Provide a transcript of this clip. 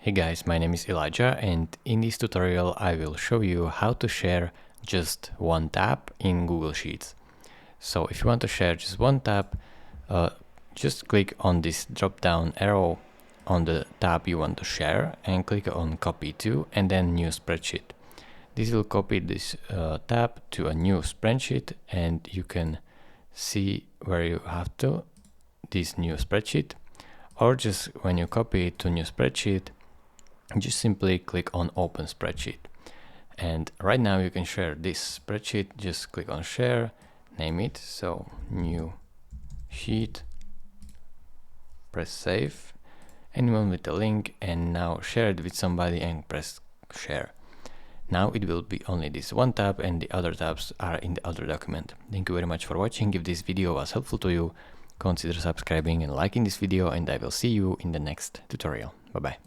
Hey guys, my name is Elijah, and in this tutorial I will show you how to share just one tab in Google Sheets. So if you want to share just one tab, just click on this drop down arrow on the tab you want to share and click on copy to and then new spreadsheet. This will copy this tab to a new spreadsheet, and you can see where you have to this new spreadsheet, or just when you copy it to new spreadsheet, just simply click on open spreadsheet. And right now you can share this spreadsheet. Just click on share, name it, so new sheet, press save, anyone with the link, and now share it with somebody and press share. Now it will be only this one tab and the other tabs are in the other document. Thank you very much for watching. If this video was helpful to you, consider subscribing and liking this video, and I will see you in the next tutorial. Bye bye.